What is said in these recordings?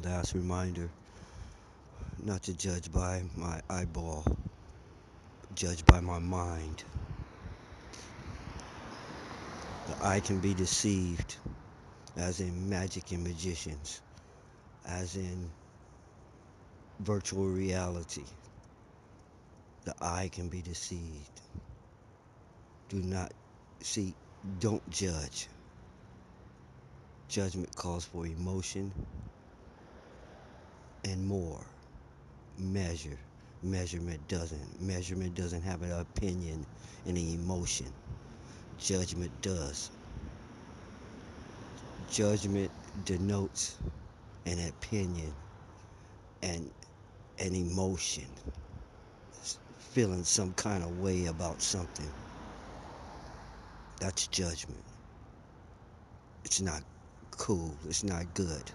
Last reminder, not to judge by my eyeball, judge by my mind. The eye can be deceived, as in magic and magicians, as in virtual reality. The eye can be deceived. Do not see, don't judge. Judgment calls for emotion and more. Measure. Measurement doesn't. Measurement doesn't have an opinion and an emotion. Judgment does. Judgment denotes an opinion and an emotion, feeling some kind of way about something. That's judgment. It's not cool. It's not good.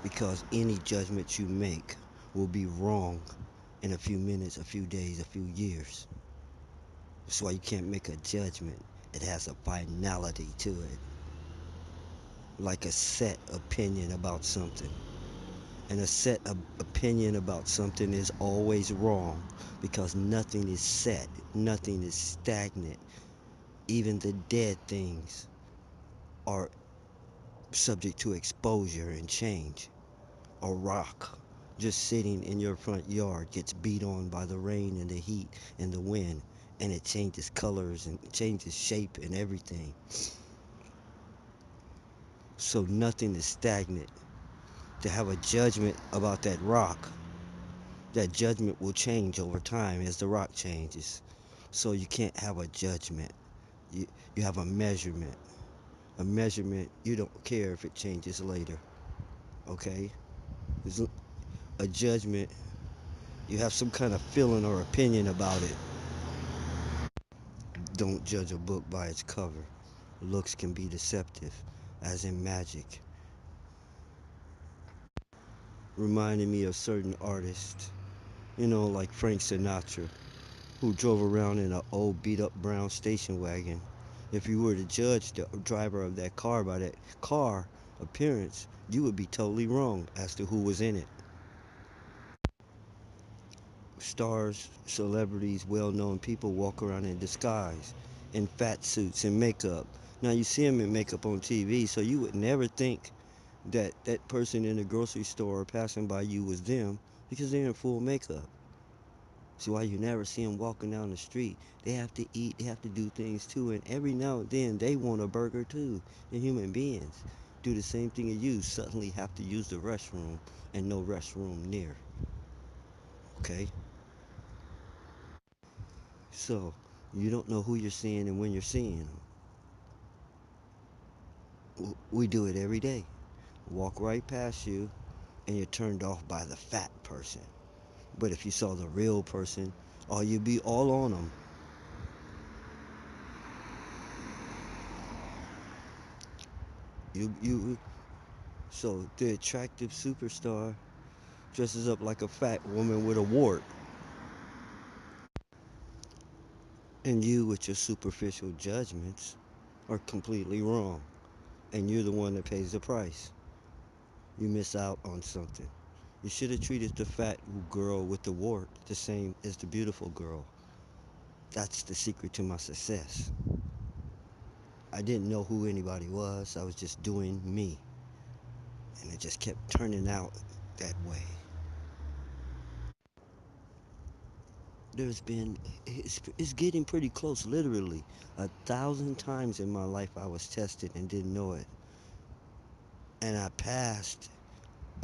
Because any judgment you make will be wrong in a few minutes, a few days, a few years. That's why you can't make a judgment. It has a finality to it. Like a set opinion about something. And a set opinion about something is always wrong because nothing is set, nothing is stagnant. Even the dead things are subject to exposure and change. A rock just sitting in your front yard gets beat on by the rain and the heat and the wind, and it changes colors and changes shape and everything. So nothing is stagnant. To have a judgment about that rock, that judgment will change over time as the rock changes. So you can't have a judgment. You, you have a measurement. A measurement, you don't care if it changes later. Okay? There's a judgment, you have some kind of feeling or opinion about it. Don't judge a book by its cover. Looks can be deceptive, as in magic. Reminding me of certain artists, like Frank Sinatra, who drove around in an old beat up brown station wagon. If you were to judge the driver of that car by that car appearance, you would be totally wrong as to who was in it. Stars, celebrities, well known people walk around in disguise, in fat suits and makeup. Now you see them in makeup on TV, so you would never think that that person in the grocery store passing by you was them because they're in full makeup. So why you never see them walking down the street? They have to eat, they have to do things too, and every now and then they want a burger too. And human beings do the same thing as you, suddenly have to use the restroom and no restroom near. Okay? So you don't know who you're seeing and when you're seeing them. We do it every day. Walk right past you and you're turned off by the fat person. But if you saw the real person, oh, you'd be all on them. You. So the attractive superstar dresses up like a fat woman with a wart, and you, with your superficial judgments, are completely wrong, and you're the one that pays the price. You miss out on something. You should have treated the fat girl with the wart the same as the beautiful girl. That's the secret to my success. I didn't know who anybody was. I was just doing me. And it just kept turning out that way. It's getting pretty close, literally. 1,000 times in my life I was tested and didn't know it. And I passed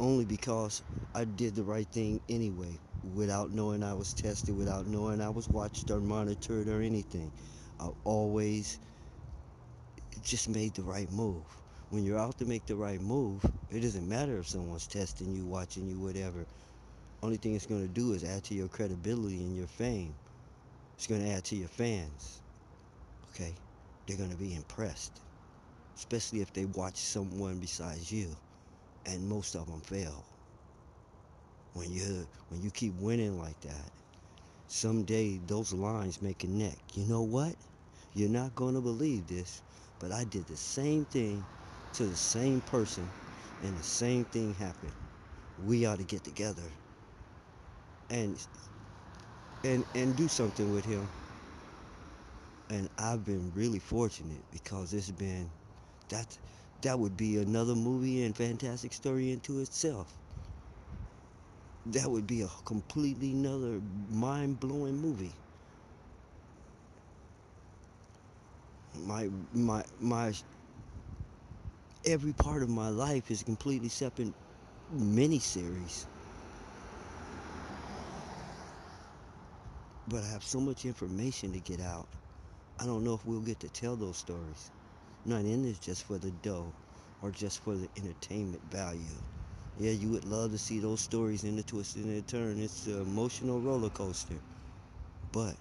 only because I did the right thing anyway, without knowing I was tested, without knowing I was watched or monitored or anything. I always just made the right move. When you're out to make the right move, it doesn't matter if someone's testing you, watching you, whatever. Only thing it's going to do is add to your credibility and your fame. It's going to add to your fans. Okay? They're going to be impressed, especially if they watch someone besides you, and most of them fail. When you keep winning like that, someday those lines may connect. You know what? You're not going to believe this, but I did the same thing to the same person, and the same thing happened. We ought to get together and and do something with him. And I've been really fortunate because it's been that that would be another movie and fantastic story into itself. That would be a completely another mind-blowing movie. My every part of my life is a completely separate miniseries, but I have so much information to get out. I don't know if we'll get to tell those stories. Not in this just for the dough or just for the entertainment value. Yeah, you would love to see those stories in the twist and the turn. It's an emotional roller coaster. But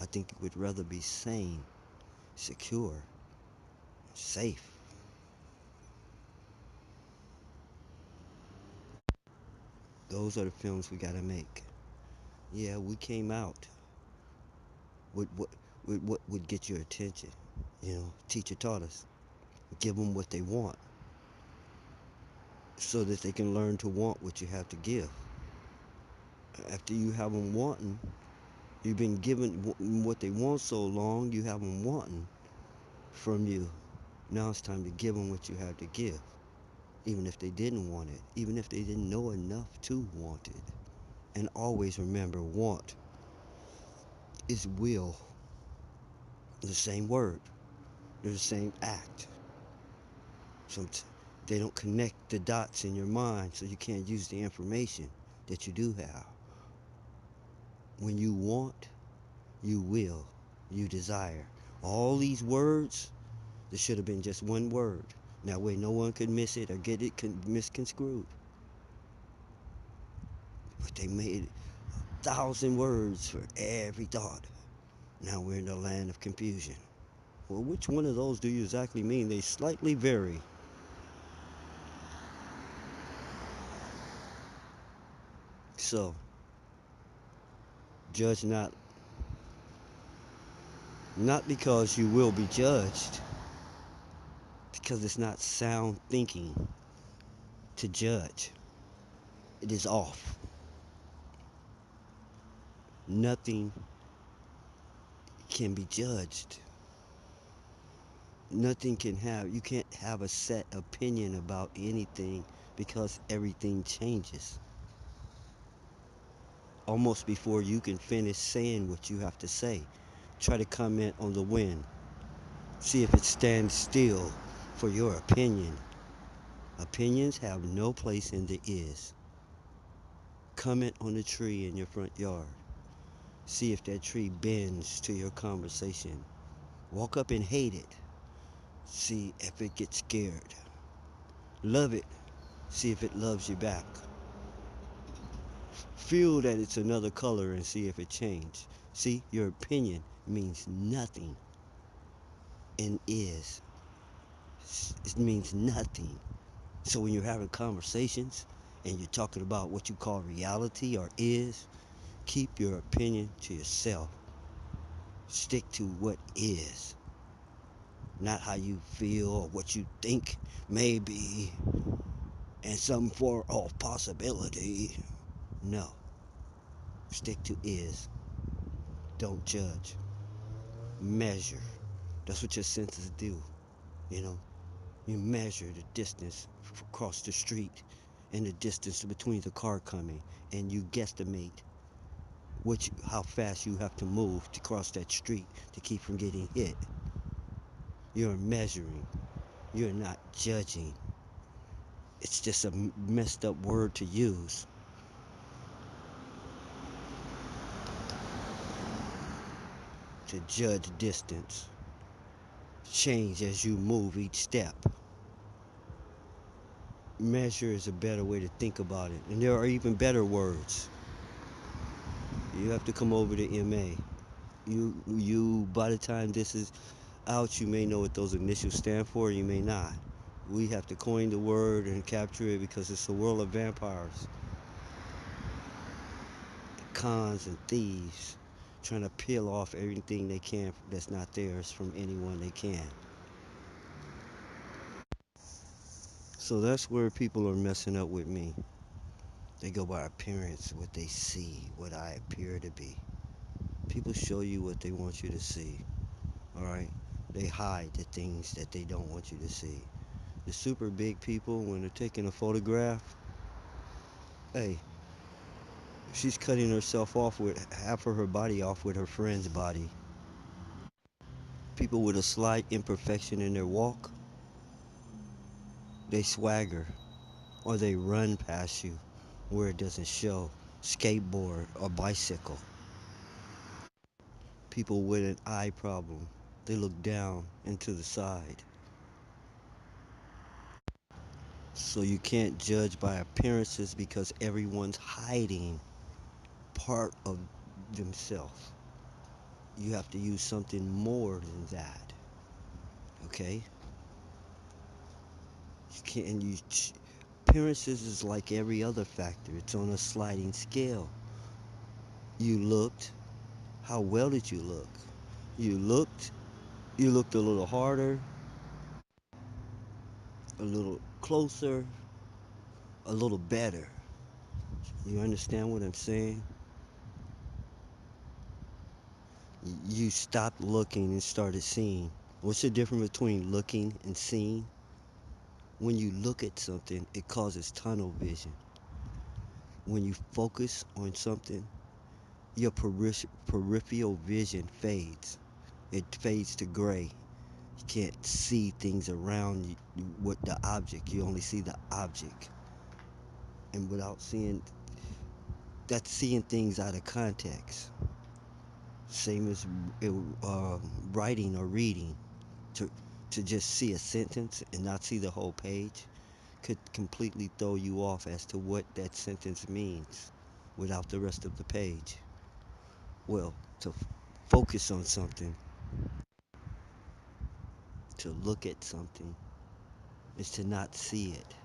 I think you would rather be sane, secure, safe. Those are the films we gotta make. Yeah, we came out with what would get your attention. You know, teacher taught us. Give them what they want so that they can learn to want what you have to give. After you have them wanting, you've been given what they want so long, you have them wanting from you. Now it's time to give them what you have to give, even if they didn't want it, even if they didn't know enough to want it. And always remember, want is will. They're the same word. They're the same act. Some they don't connect the dots in your mind, so you can't use the information that you do have. When you want, you will, you desire. All these words, this should have been just one word. That way no one could miss it or get it misconstrued. But they made 1,000 words for every thought. Now we're in the land of confusion. Well, which one of those do you exactly mean? They slightly vary. So, judge not because you will be judged, because it's not sound thinking to judge. It is off. Nothing can be judged. Nothing can have, you can't have a set opinion about anything because everything changes. Almost before you can finish saying what you have to say, try to comment on the wind. See if it stands still for your opinion. Opinions have no place in the is. Comment on the tree in your front yard. See if that tree bends to your conversation. Walk up and hate it. See if it gets scared. Love it. See if it loves you back. Feel that it's another color and see if it changes. See, your opinion means nothing and is. It means nothing. So when you're having conversations and you're talking about what you call reality or is, keep your opinion to yourself. Stick to what is, not how you feel or what you think may be and some form of possibility. No, stick to is. Don't judge. Measure. That's what your senses do. You know, you measure the distance across the street and the distance between the car coming, and you guesstimate how fast you have to move to cross that street to keep from getting hit. You're measuring. You're not judging. It's just a messed up word to use. To judge distance. Change as you move each step. Measure is a better way to think about it. And there are even better words. You have to come over to MA. By the time this is out, you may know what those initials stand for, you may not. We have to coin the word and capture it because it's a world of vampires, cons, and thieves trying to peel off everything they can that's not theirs from anyone they can. So that's where people are messing up with me. They go by appearance, what they see, what I appear to be. People show you what they want you to see, all right? They hide the things that they don't want you to see. The super big people, when they're taking a photograph, hey, she's cutting herself off with half of her body off with her friend's body. People with a slight imperfection in their walk, they swagger or they run past you where it doesn't show. Skateboard or bicycle. People with an eye problem, they look down and to the side. So you can't judge by appearances because everyone's hiding part of themselves. You have to use something more than that. Okay? You can't use appearances is like every other factor. It's on a sliding scale. You looked. How well did you look? You looked. You looked a little harder, a little closer, a little better. You understand what I'm saying? You stopped looking and started seeing. What's the difference between looking and seeing? When you look at something, it causes tunnel vision. When you focus on something, your peripheral vision fades. It fades to gray. You can't see things around you with the object. You only see the object. And without seeing, that's seeing things out of context. Same as uh, writing or reading. To, to just see a sentence and not see the whole page could completely throw you off as to what that sentence means without the rest of the page. Well, to focus on something, to look at something, is to not see it.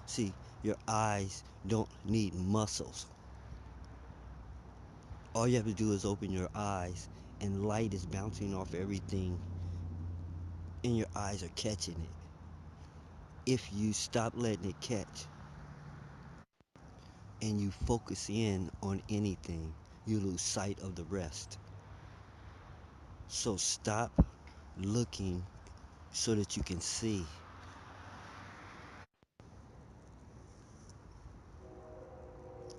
See, your eyes don't need muscles. All you have to do is open your eyes, and light is bouncing off everything, and your eyes are catching it. If you stop letting it catch and you focus in on anything, you lose sight of the rest. So stop looking so that you can see.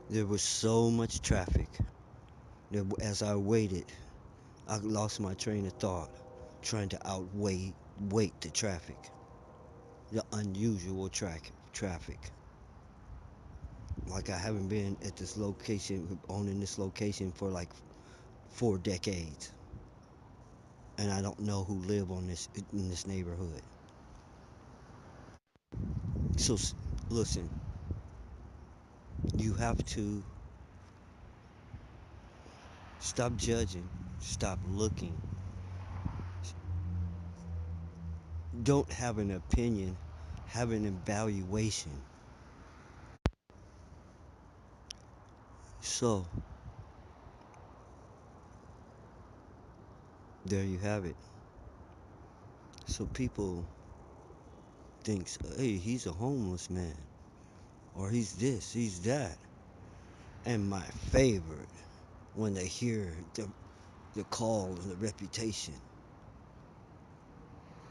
There was so much traffic that as I waited, I lost my train of thought trying to outweigh wait the traffic, the unusual traffic. Like I haven't been at this location, owning this location for like 4 decades, and I don't know who live on this in this neighborhood. So listen, you have to stop judging, stop looking, don't have an opinion, have an evaluation. So there you have it. So people thinks, hey, he's a homeless man, or he's this, he's that. And my favorite, when they hear the call and the reputation,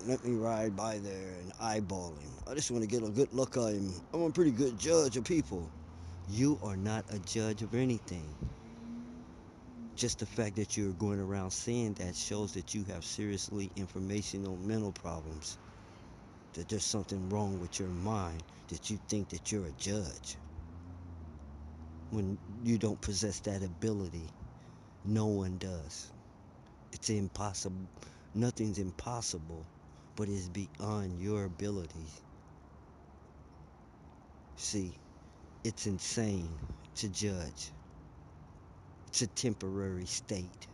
let me ride by there and eyeball him. I just want to get a good look at him. I'm a pretty good judge of people. You are not a judge of anything. Just the fact that you're going around saying that shows that you have seriously informational mental problems. That there's something wrong with your mind, that you think that you're a judge when you don't possess that ability. No one does. It's impossible. Nothing's impossible, but it's beyond your ability. See, it's insane to judge. It's a temporary state.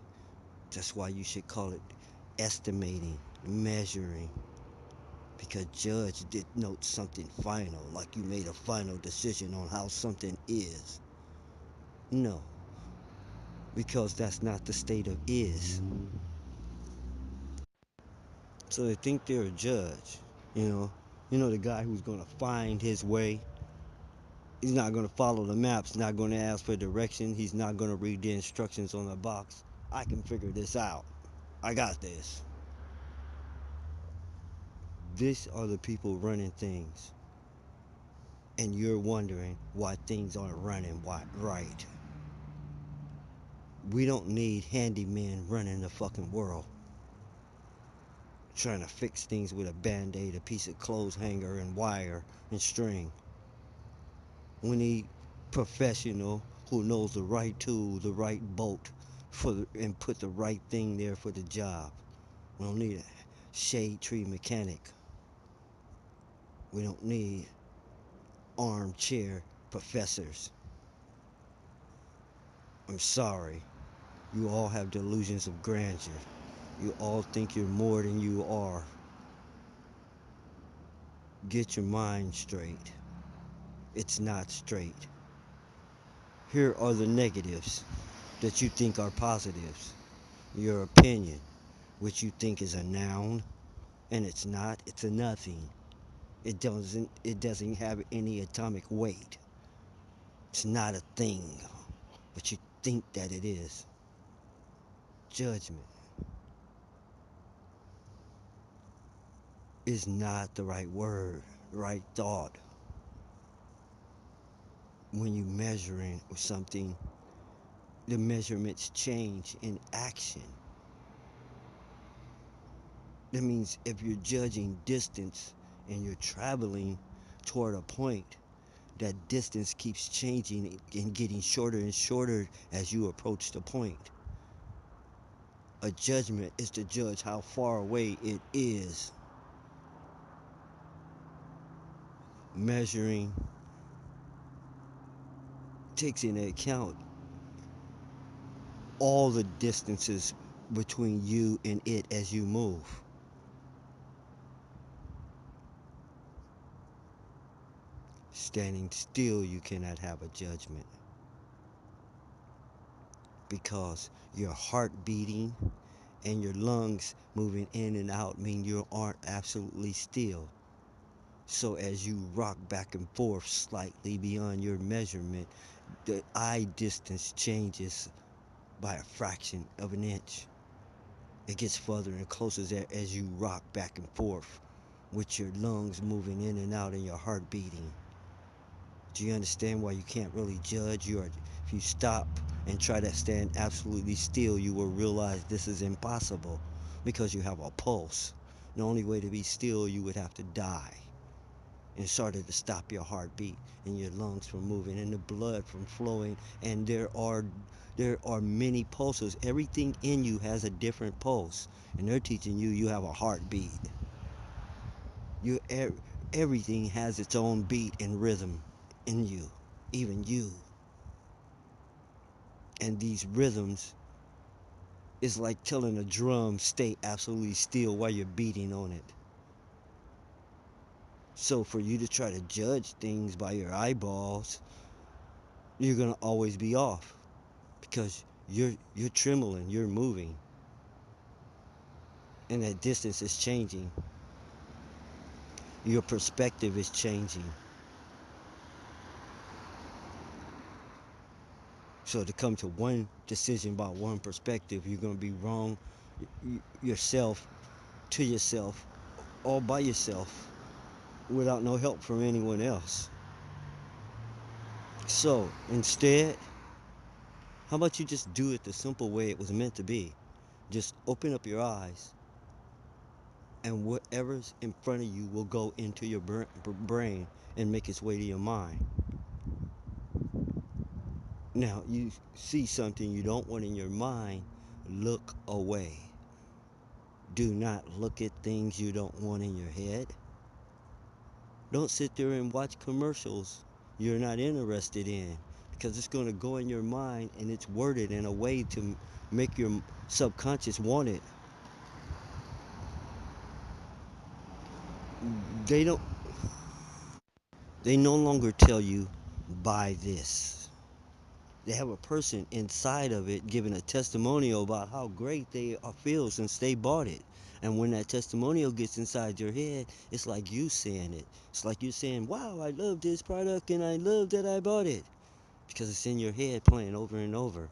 That's why you should call it estimating, measuring. Because judge denotes something final, like you made a final decision on how something is. No, because that's not the state of is. So they think they're a judge, you know. You know, the guy who's going to find his way. He's not going to follow the maps, not going to ask for direction. He's not going to read the instructions on the box. I can figure this out. I got this. These are the people running things. And you're wondering why things aren't running right. We don't need handymen running the fucking world, trying to fix things with a band-aid, a piece of clothes hanger, and wire and string. We need professional who knows the right tool, the right bolt, and put the right thing there for the job. We don't need a shade tree mechanic. We don't need armchair professors. I'm sorry. You all have delusions of grandeur. You all think you're more than you are. Get your mind straight. It's not straight. Here are the negatives that you think are positives. Your opinion, which you think is a noun, and it's not, it's a nothing. It doesn't have any atomic weight. It's not a thing, but you think that it is. Judgment is not the right word, right thought. When you're measuring something, the measurements change in action. That means if you're judging distance and you're traveling toward a point, that distance keeps changing and getting shorter and shorter as you approach the point. A judgment is to judge how far away it is. Measuring takes into account all the distances between you and it as you move. Standing still, you cannot have a judgment because your heart beating and your lungs moving in and out mean you aren't absolutely still. So as you rock back and forth slightly beyond your measurement, the eye distance changes by a fraction of an inch. It gets further and closer as you rock back and forth with your lungs moving in and out and your heart beating. Do you understand why you can't really judge? If you stop and try to stand absolutely still, you will realize this is impossible because you have a pulse. The only way to be still, you would have to die in order to stop your heartbeat and your lungs from moving and the blood from flowing. And there are many pulses. Everything in you has a different pulse, and they're teaching you you have a heartbeat. You everything has its own beat and rhythm in you, even you. And these rhythms is like telling a drum stay absolutely still while you're beating on it. So for you to try to judge things by your eyeballs, you're gonna always be off because you're trembling, you're moving, and that distance is changing. Your perspective is changing. So to come to one decision about one perspective, you're gonna be wrong yourself to yourself, all by yourself, without no help from anyone else. So instead, how about you just do it the simple way it was meant to be? Just open up your eyes, and whatever's in front of you will go into your brain and make its way to your mind. Now, you see something you don't want in your mind, look away. Do not look at things you don't want in your head. Don't sit there and watch commercials you're not interested in because it's going to go in your mind and it's worded in a way to make your subconscious want it. They don't they no longer tell you buy this. They have a person inside of it giving a testimonial about how great they feel since they bought it. And when that testimonial gets inside your head, it's like you saying it. It's like you're saying, wow, I love this product and I love that I bought it. Because it's in your head playing over and over.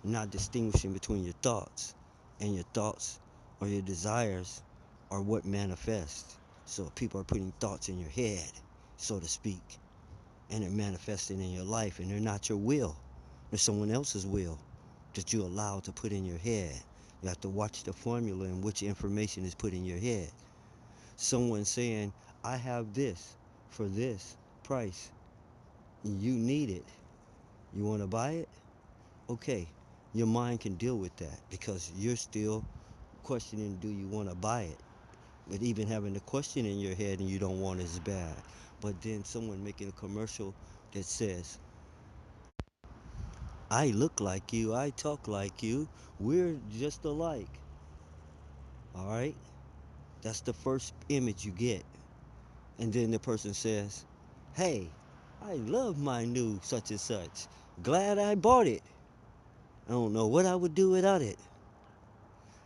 Not distinguishing between your thoughts. And your thoughts or your desires are what manifest. So people are putting thoughts in your head, so to speak. And they're manifesting in your life. And they're not your will. They're someone else's will that you allow to put in your head. You have to watch the formula in which information is put in your head. Someone saying, I have this for this price. You need it. You want to buy it? Okay. Your mind can deal with that because you're still questioning, do you want to buy it? But even having the question in your head and you don't want it is bad. But then someone making a commercial that says, I look like you, I talk like you, we're just alike. All right? That's the first image you get. And then the person says, hey, I love my new such and such. Glad I bought it. I don't know what I would do without it.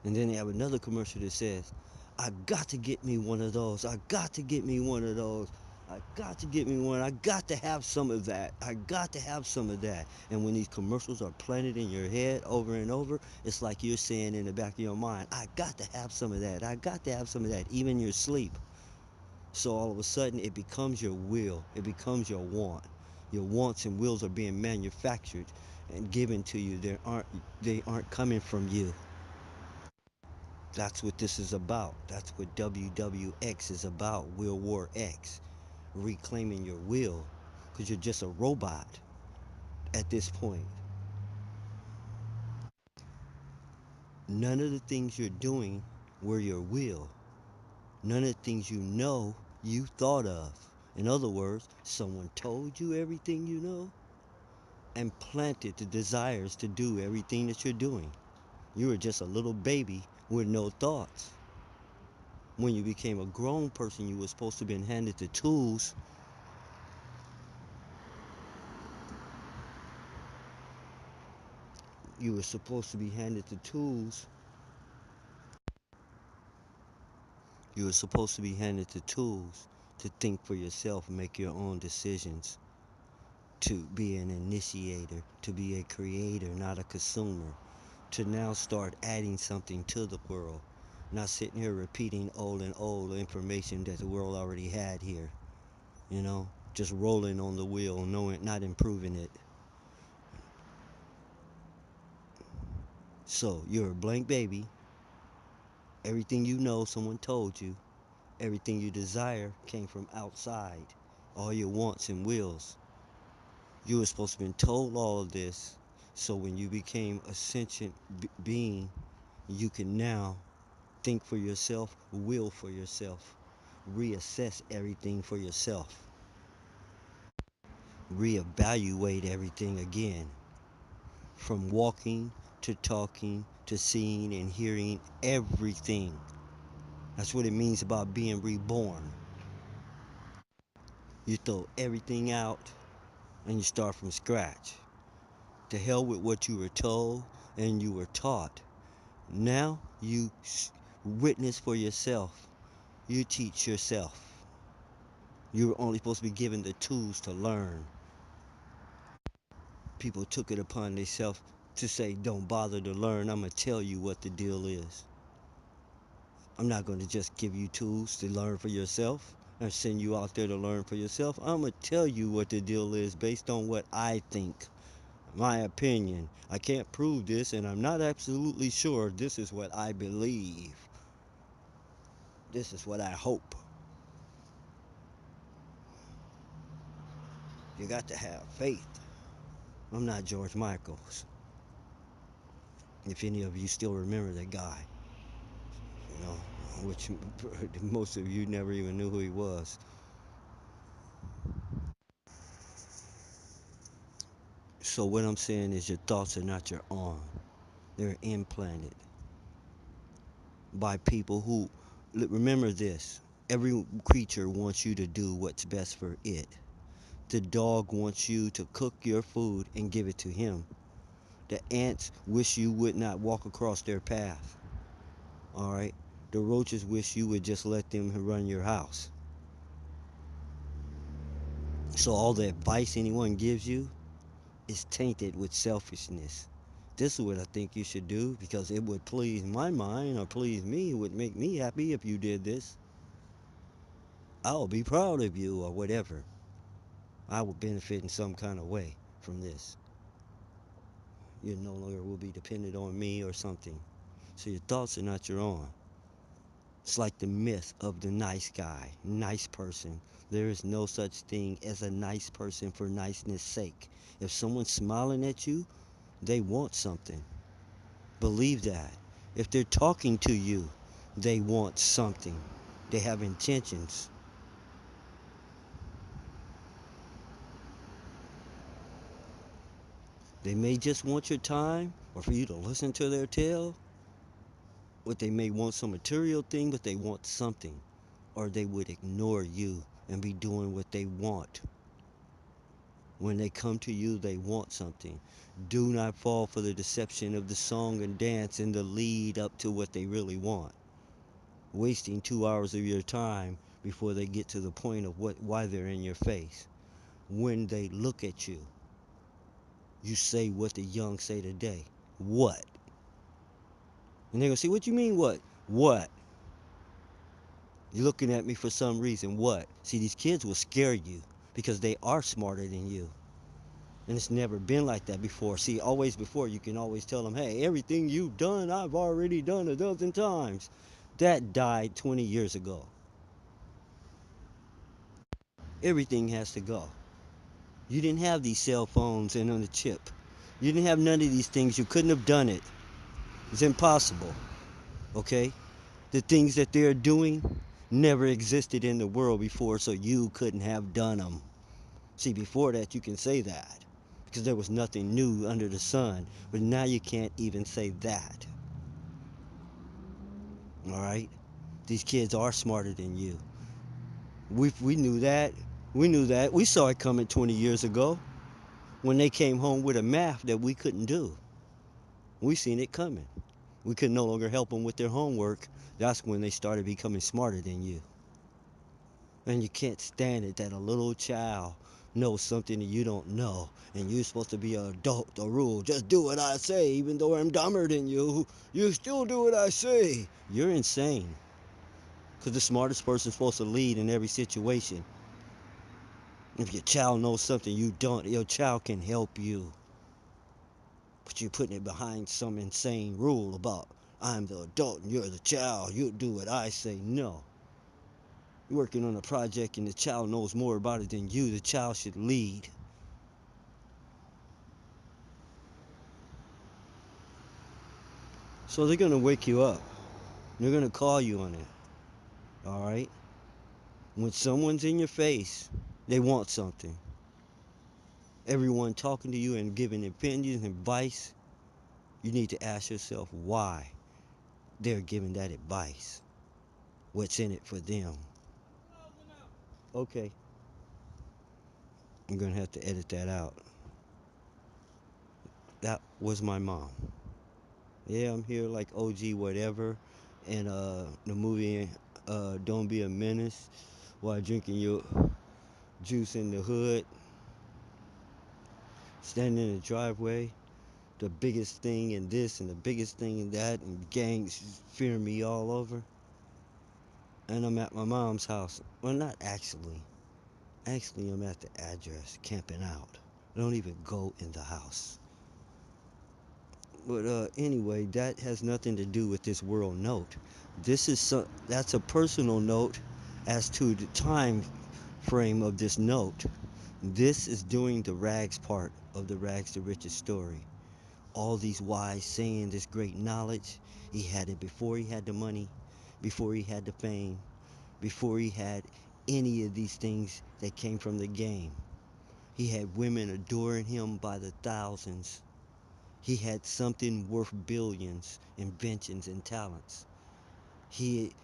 And then they have another commercial that says, I got to get me one of those. I got to get me one of those. I got to get me one. I got to have some of that. I got to have some of that. And when these commercials are planted in your head over and over, it's like you're saying in the back of your mind, I got to have some of that. I got to have some of that, even in your sleep. So all of a sudden, it becomes your will. It becomes your want. Your wants and wills are being manufactured and given to you. They aren't coming from you. That's what this is about. That's what WWX is about. Will War X. Reclaiming your will. Because you're just a robot at this point. None of the things you're doing were your will. None of the things you thought of. In other words, someone told you everything you know and planted the desires to do everything that you're doing. You were just a little baby with no thoughts. When you became a grown person, you were supposed to have been handed the tools. You were supposed to be handed the tools. You were supposed to be handed the tools to think for yourself, make your own decisions, to be an initiator, to be a creator, not a consumer, to now start adding something to the world, not sitting here repeating old information that the world already had here, just rolling on the wheel, knowing, not improving it. So you're a blank baby. Everything you know, someone told you. Everything you desire came from outside. All your wants and wills. You were supposed to have been told all of this. So when you became a sentient being, you can now think for yourself, will for yourself, reassess everything for yourself, reevaluate everything again, from walking to talking to seeing and hearing everything. That's what it means about being reborn. You throw everything out and you start from scratch. To hell with what you were told and you were taught. Now you witness for yourself. You teach yourself. You're only supposed to be given the tools to learn. People took it upon themselves to say, don't bother to learn. I'm going to tell you what the deal is. I'm not going to just give you tools to learn for yourself and send you out there to learn for yourself. I'm going to tell you what the deal is based on what I think. My opinion. I can't prove this, and I'm not absolutely sure. This is what I believe. This is what I hope. You got to have faith. I'm not George Michaels. If any of you still remember that guy, you know, which most of you never even knew who he was. So what I'm saying is your thoughts are not your own. They're implanted by people who, remember this, every creature wants you to do what's best for it. The dog wants you to cook your food and give it to him. The ants wish you would not walk across their path. All right? The roaches wish you would just let them run your house. So all the advice anyone gives you is tainted with selfishness. This is what I think you should do because it would please my mind or please me. It would make me happy if you did this. I'll be proud of you or whatever. I will benefit in some kind of way from this. You no longer will be dependent on me or something. So your thoughts are not your own. It's like the myth of the nice guy, nice person. There is no such thing as a nice person for niceness sake. If someone's smiling at you, they want something. Believe that. If they're talking to you, they want something. They have intentions. They may just want your time or for you to listen to their tale, or they may want some material thing, but they want something. Or they would ignore you and be doing what they want. When they come to you, they want something. Do not fall for the deception of the song and dance in the lead up to what they really want. Wasting 2 hours of your time before they get to the point of why they're in your face. When they look at you, you say what the young say today. What? And they're gonna say, what you mean what? What? You're looking at me for some reason. What? See, these kids will scare you because they are smarter than you. And it's never been like that before. See, always before, you can always tell them, hey, everything you've done, I've already done a dozen times. That died 20 years ago. Everything has to go. You didn't have these cell phones and on the chip. You didn't have none of these things. You couldn't have done it. It's impossible. Okay? The things that they're doing never existed in the world before, so you couldn't have done them. See, before that, you can say that because there was nothing new under the sun. But now you can't even say that. All right? These kids are smarter than you. We knew that. We knew that. We saw it coming 20 years ago when they came home with a math that we couldn't do. We seen it coming. We could no longer help them with their homework. That's when they started becoming smarter than you. And you can't stand it that a little child knows something that you don't know. And you're supposed to be an adult, a rule. Just do what I say, even though I'm dumber than you. You still do what I say. You're insane. Because the smartest person's supposed to lead in every situation. If your child knows something you don't, your child can help you. But you're putting it behind some insane rule about I'm the adult and you're the child. You do what I say. No. You're working on a project and the child knows more about it than you. The child should lead. So they're gonna wake you up. They're gonna call you on it. Alright? When someone's in your face, they want something. Everyone talking to you and giving opinions and advice, you need to ask yourself why they're giving that advice. What's in it for them? Okay, I'm gonna have to edit that out. That was my mom. Yeah, I'm here like OG whatever, and the movie Don't Be a Menace, while drinking your juice in the hood, standing in the driveway. The biggest thing in this and the biggest thing in that, and gangs fearing me all over. And I'm at my mom's house. Well, not actually. Actually, I'm at the address, camping out. I don't even go in the house. But anyway, that has nothing to do with this world note. That's a personal note as to the time frame of this note. This is doing the rags part of the rags to riches story. All these wise saying, this great knowledge, he had it before he had the money, before he had the fame, before he had any of these things that came from the game. He had women adoring him by the thousands. He had something worth billions, inventions and talents.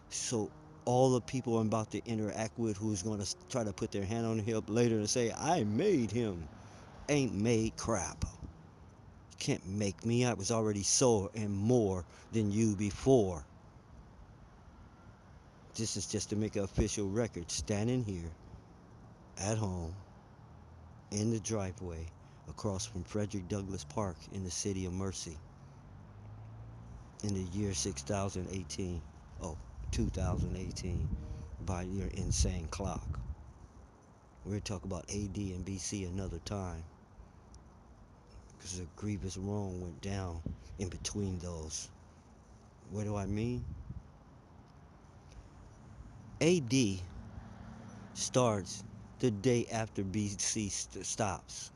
So all the people I'm about to interact with who's going to try to put their hand on the hip later and say, I made him, ain't made crap. You can't make me. I was already so and more than you before. This is just to make an official record, standing here at home in the driveway across from Frederick Douglass Park in the city of Mercy in the year 6018. Oh, 2018 by your insane clock. We'll talk about AD and BC another time because a grievous wrong went down in between those. What do I mean? AD starts the day after BC stops.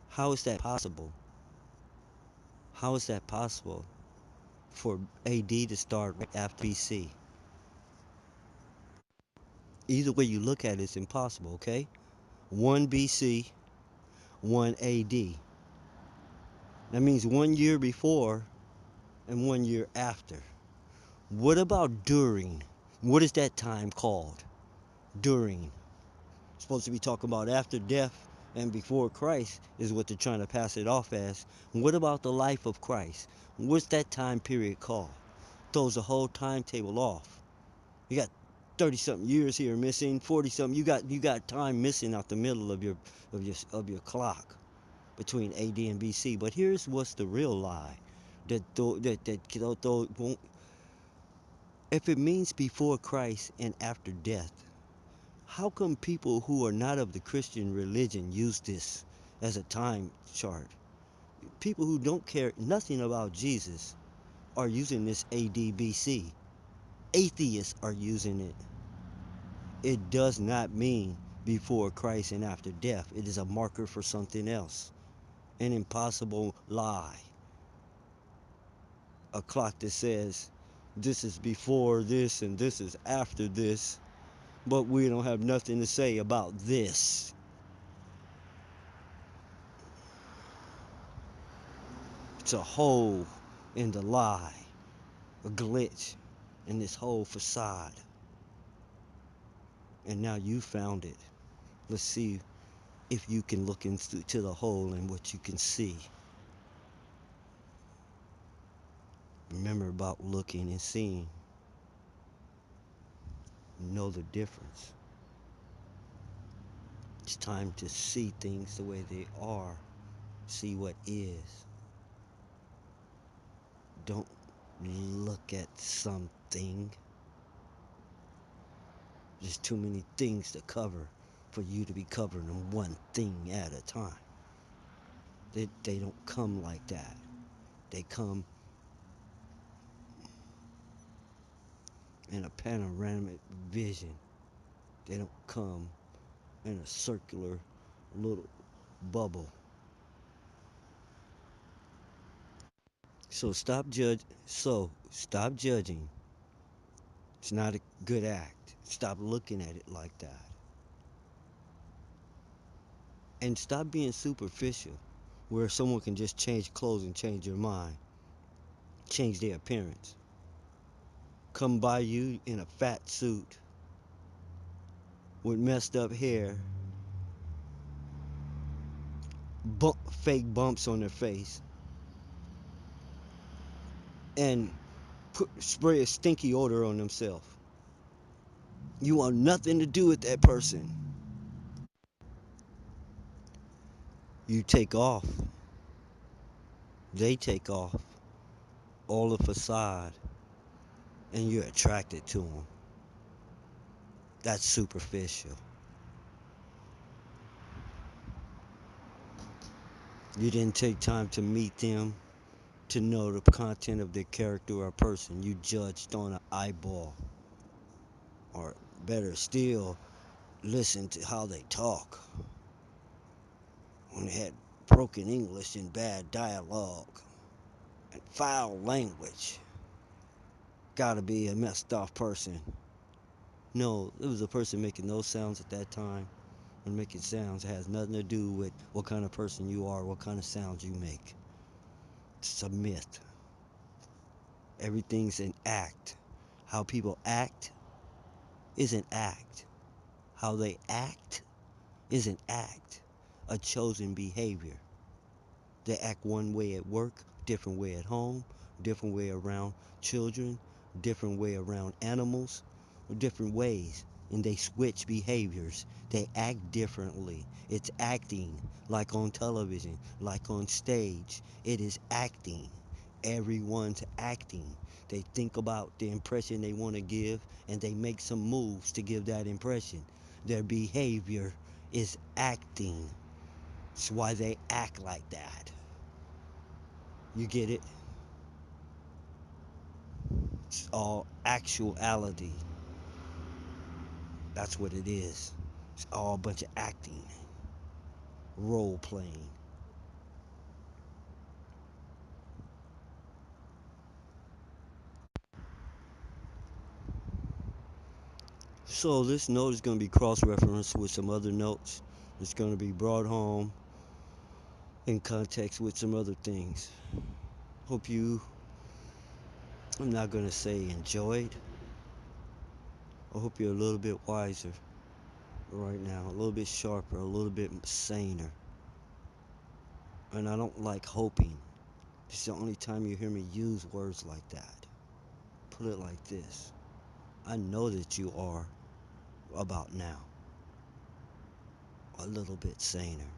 How is that possible? How is that possible for AD to start right after BC? Either way you look at it, it's impossible, okay? 1 BC, 1 AD. That means 1 year before and 1 year after. What about during? What is that time called? During. Supposed to be talking about after death and before Christ is what they're trying to pass it off as. What about the life of Christ? What's that time period called? Throws the whole timetable off. You got 30 something years here missing, 40 something. You got time missing out the middle of your clock between AD and BC. But here's what's the real lie. Won't, if it means before Christ and after death, how come people who are not of the Christian religion use this as a time chart? People who don't care nothing about Jesus are using this ADBC. Atheists are using it. It does not mean before Christ and after death. It is a marker for something else. An impossible lie. A clock that says this is before this and this is after this, but we don't have nothing to say about this. It's a hole in the lie, a glitch in this whole facade. And now you found it. Let's see if you can look into the hole and what you can see. Remember about looking and seeing. Know the difference. It's time to see things the way they are. See what is. Don't look at something. There's too many things to cover for you to be covering them one thing at a time. They don't come like that. They come in a panoramic vision. They don't come in a circular little bubble. Stop judging. It's not a good act. Stop looking at it like that. And stop being superficial where someone can just change clothes and change your mind, change their appearance. Come by you in a fat suit with messed up hair, fake bumps on their face, and spray a stinky odor on themselves. You want nothing to do with that person. You take off. They take off all the facade, and you're attracted to them. That's superficial. You didn't take time to meet them, to know the content of their character or person. You judged on an eyeball. Or better still, listen to how they talk. When they had broken English and bad dialogue and foul language. Gotta be a messed off person. No, it was a person making those sounds at that time. And making sounds, it has nothing to do with what kind of person you are, what kind of sounds you make. It's a myth. Everything's an act. How people act is an act. How they act is an act. A chosen behavior. They act one way at work, different way at home, different way around children, different way around animals, different ways, and they switch behaviors. They act differently. It's acting, like on television, like on stage. It is acting. Everyone's acting. They think about the impression they want to give, and they make some moves to give that impression. Their behavior is acting. That's why they act like that. You get it? It's all actuality. That's what it is. It's all a bunch of acting, role playing. So this note is going to be cross-referenced with some other notes. It's going to be brought home in context with some other things. Hope you, I'm not going to say enjoyed. I hope you're a little bit wiser right now, a little bit sharper, a little bit saner. And I don't like hoping. It's the only time you hear me use words like that. Put it like this. I know that you are about now a little bit saner.